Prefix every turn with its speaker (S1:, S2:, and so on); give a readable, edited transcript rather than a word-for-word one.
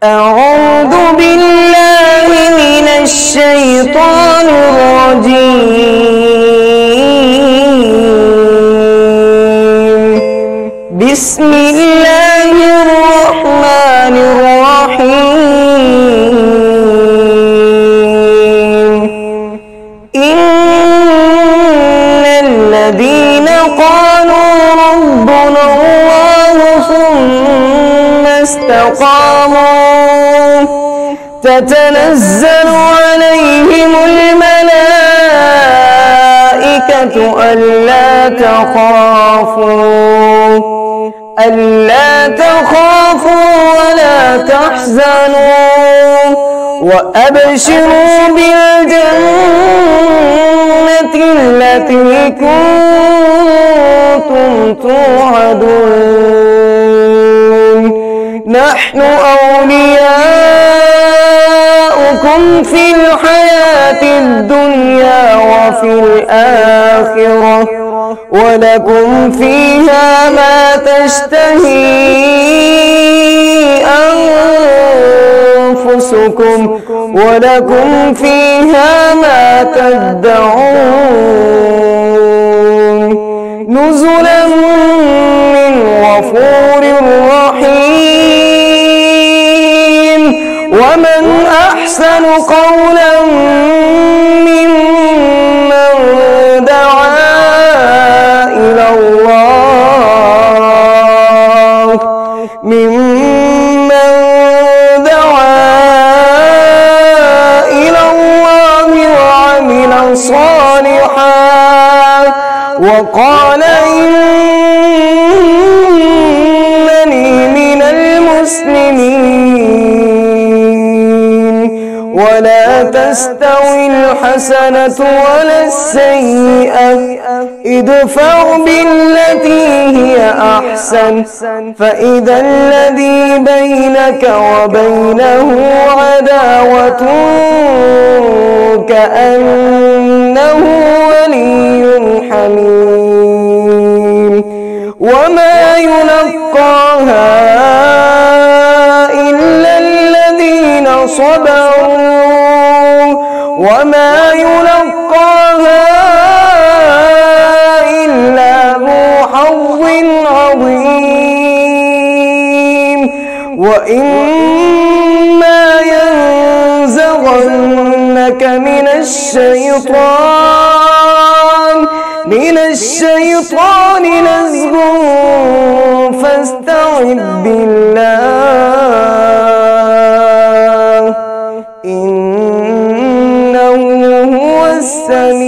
S1: أعوذ بالله من الشيطان الرجيم. بسم الله الرحمن الرحيم. إن الذين قالوا ربنا الله ثم استقاموا تتنزل عليهم الملائكة ألا تخافوا ولا تحزنوا وأبشروا بالجنة التي كنتم توعدون. نحن أولياؤكم في الحياة الدنيا وفي الآخرة ولكم فيها ما تشتهي أنفسكم ولكم فيها ما تدعون. نزلا من غفور رحيم. ومن أحسن قولا ممن دعا إلى الله وعمل صالحا وقال إنني من المسلمين. ولا تستوي الحسنة ولا السيئة ادفع بالتي هي أحسن فإذا الذي بينك وبينه عداوة كأنه ولي حميم. وما يلقاها إلا الذين صبروا وما يلقاها إلا ذو حظ عظيم. وإما ينزغنك من الشيطان نزغ فاستعذ بالله إنه هو السميع